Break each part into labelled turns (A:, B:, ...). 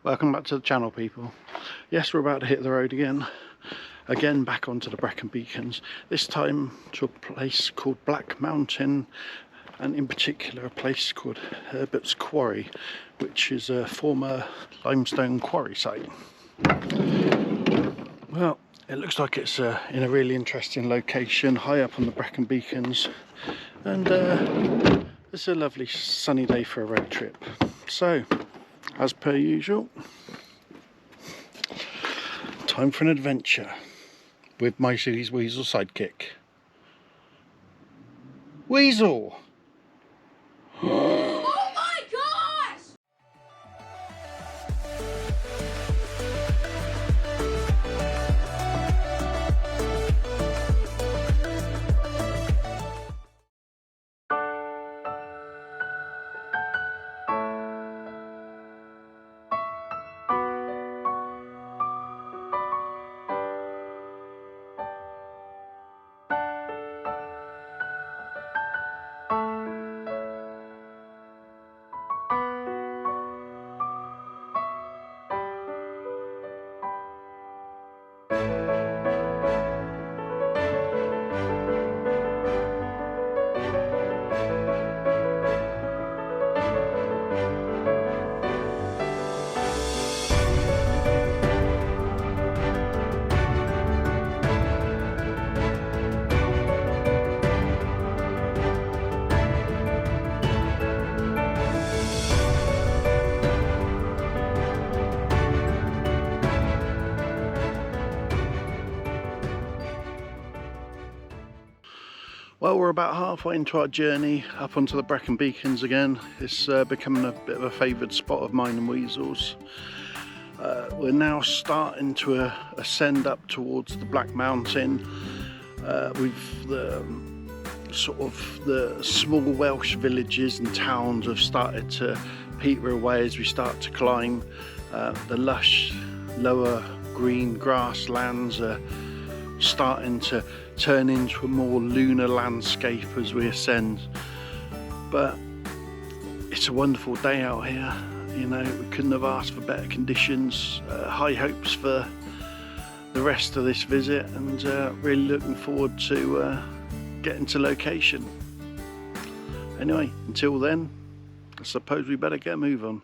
A: Welcome back to the channel, people. Yes, we're about to hit the road again back onto the Brecon Beacons, this time to a place called Black Mountain, and in particular a place called Herberts Quarry, which is a former limestone quarry site. Well, it looks like it's in a really interesting location high up on the Brecon Beacons, and it's a lovely sunny day for a road trip. So, as per usual, time for an adventure with my Silly's Weasel sidekick. Weasel!
B: Oh my gosh!
A: Well, we're about halfway into our journey up onto the Brecon Beacons again. It's becoming a bit of a favoured spot of mine and Weasel's. We're now starting to ascend up towards the Black Mountain. We've the small Welsh villages and towns have started to peter away as we start to climb. The lush lower green grasslands are starting to turn into a more lunar landscape as we ascend, but it's a wonderful day out here. You know, we couldn't have asked for better conditions. High hopes for the rest of this visit, and really looking forward to getting to location. Anyway, until then, I suppose we better get a move on.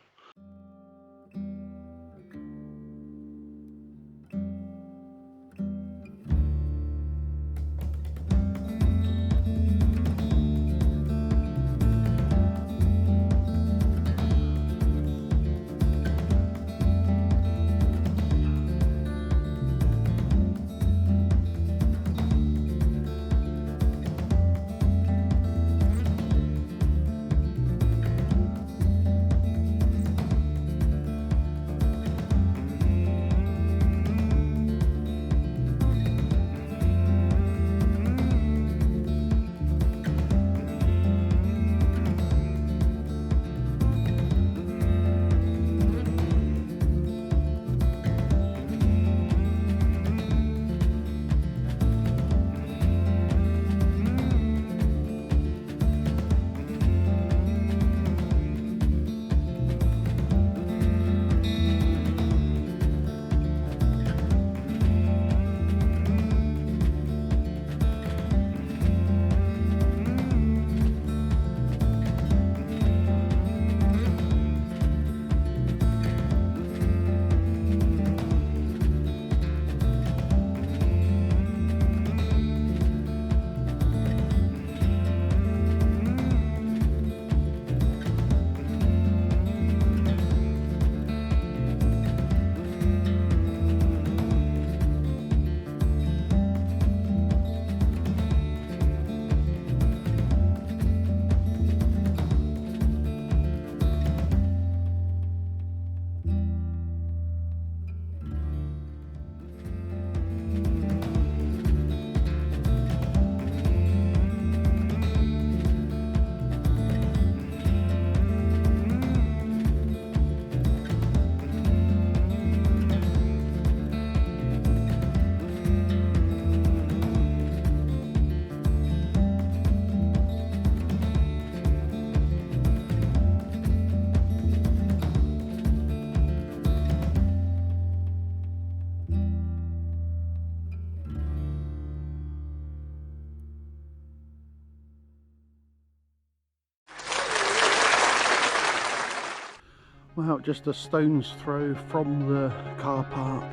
A: Well, just a stone's throw from the car park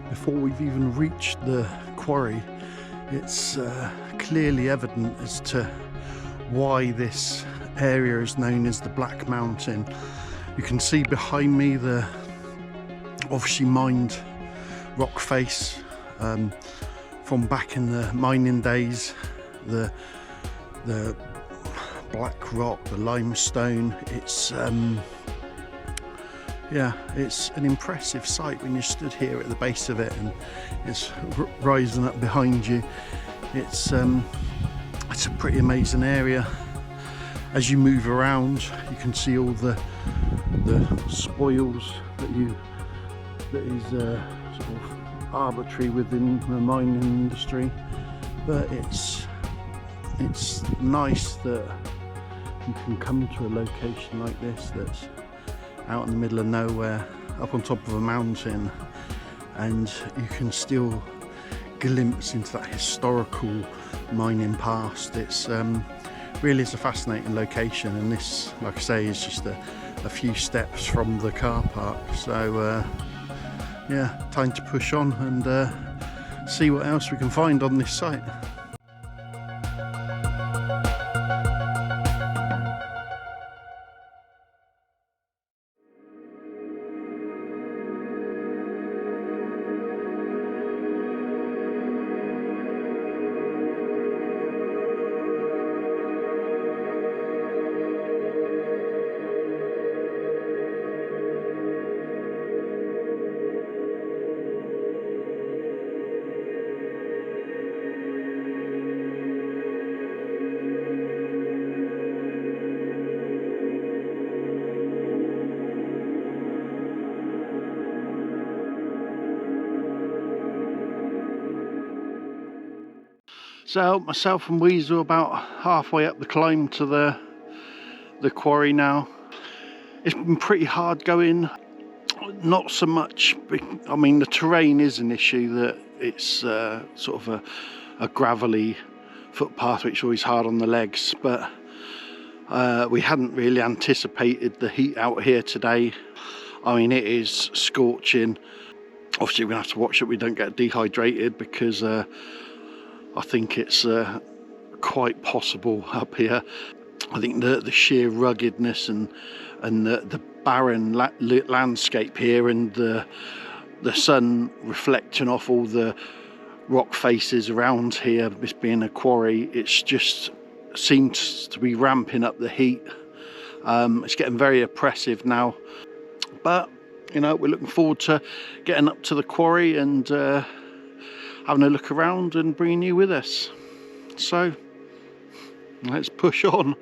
A: before we've even reached the quarry. It's clearly evident as to why this area is known as the Black Mountain. You can see behind me the obviously mined rock face from back in the mining days. The black rock, the limestone. It's yeah, it's an impressive sight when you stood here at the base of it and it's rising up behind you. It's a pretty amazing area. As you move around, you can see all the spoils that is sort of arbitrary within the mining industry. But it's nice that you can come to a location like this that's out in the middle of nowhere, up on top of a mountain, and you can still glimpse into that historical mining past. It's really is a fascinating location, and this, like I say, is just a few steps from the car park. So yeah, time to push on and see what else we can find on this site. So myself and Weasel about halfway up the climb to the quarry now. It's been pretty hard going. Not so much, I mean the terrain is an issue, that it's sort of a gravelly footpath which is always hard on the legs, but we hadn't really anticipated the heat out here today. I mean, it is scorching. Obviously we're going to have to watch that we don't get dehydrated, because I think it's quite possible up here. I think the sheer ruggedness and the barren landscape here, and the sun reflecting off all the rock faces around here, this being a quarry, it's just seems to be ramping up the heat. It's getting very oppressive now, but you know, we're looking forward to getting up to the quarry and having a look around and bringing you with us. So let's push on.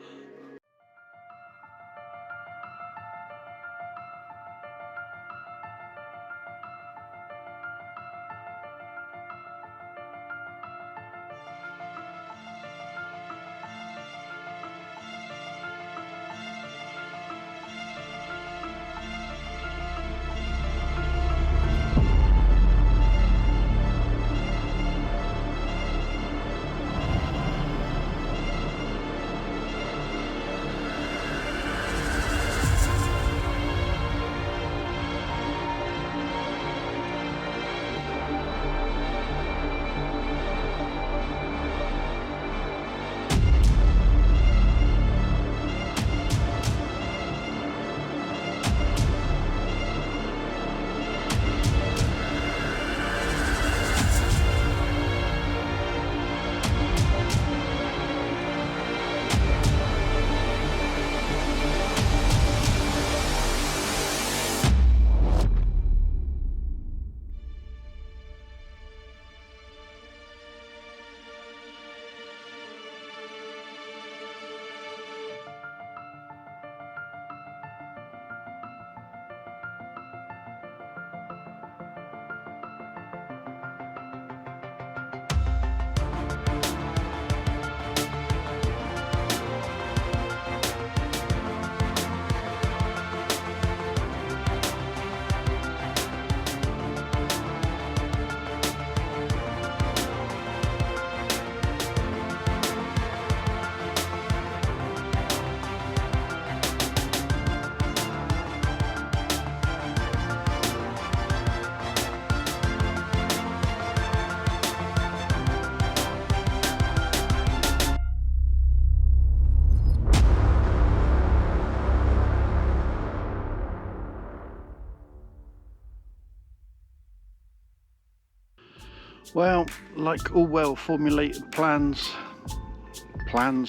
A: Well, like all well formulated plans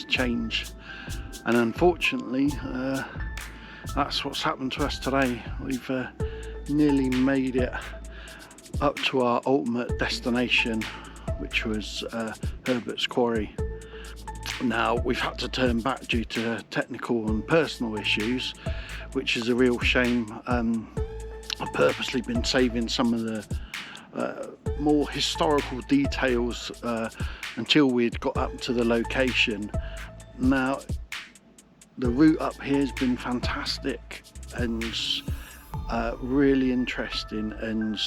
A: change, and unfortunately that's what's happened to us today. We've nearly made it up to our ultimate destination, which was Herbert's Quarry. Now we've had to turn back due to technical and personal issues, which is a real shame. I've purposely been saving some of the more historical details until we'd got up to the location. Now the route up here has been fantastic and really interesting, and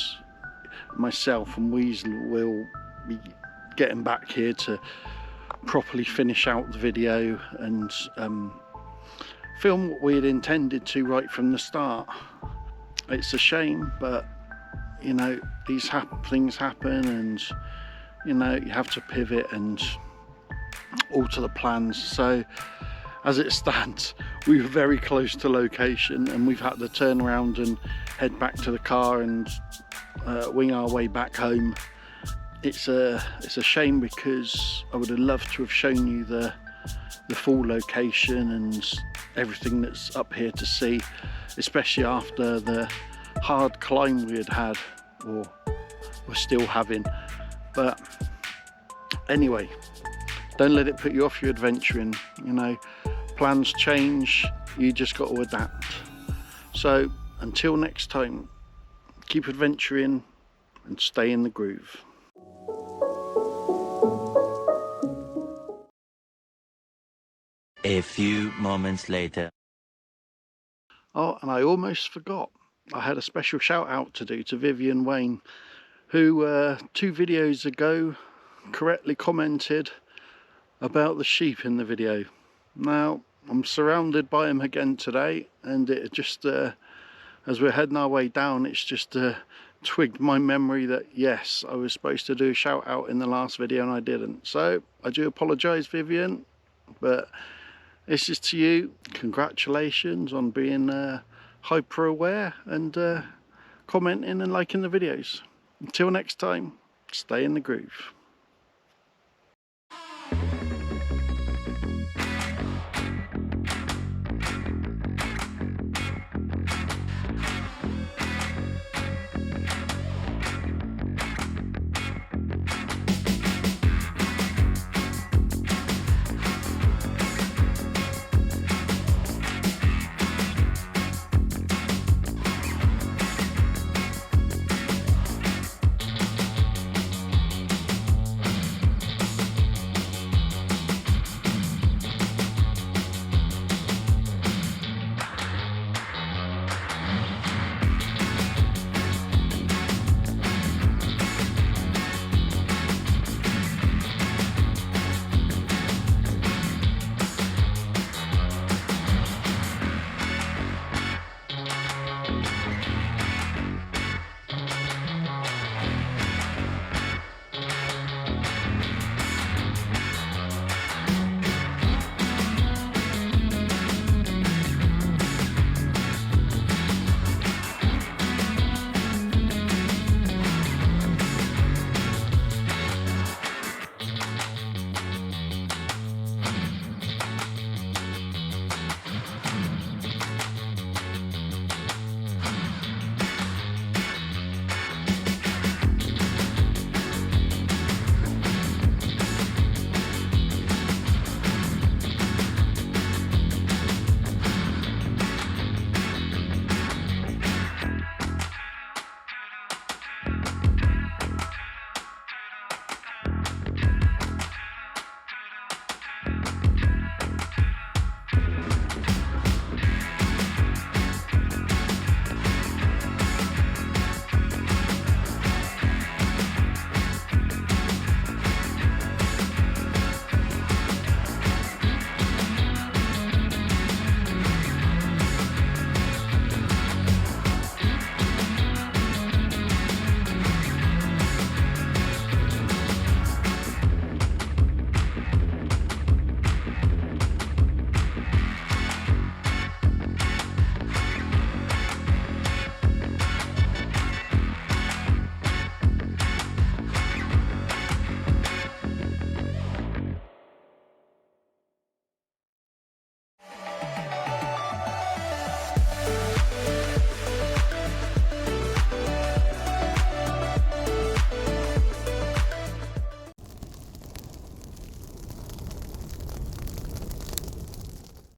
A: myself and Weasel will be getting back here to properly finish out the video and film what we had intended to right from the start. It's a shame, but you know, these things happen, and you know, you have to pivot and alter the plans. So as it stands, we were very close to location and we've had to turn around and head back to the car and wing our way back home. It's a shame, because I would have loved to have shown you the full location and everything that's up here to see, especially after the hard climb we had or we're still having. But anyway, don't let it put you off your adventuring. You know, plans change, you just got to adapt. So until next time, keep adventuring and stay in the groove.
B: A few moments later.
A: Oh, and I almost forgot. I had a special shout out to do to Vivian Wayne, who 2 videos ago correctly commented about the sheep in the video. Now I'm surrounded by them again today, and it just as we're heading our way down, it's just twigged my memory that yes, I was supposed to do a shout out in the last video and I didn't. So I do apologise, Vivian, but this is to you. Congratulations on being hyper aware and commenting and liking the videos. Until next time, stay in the groove.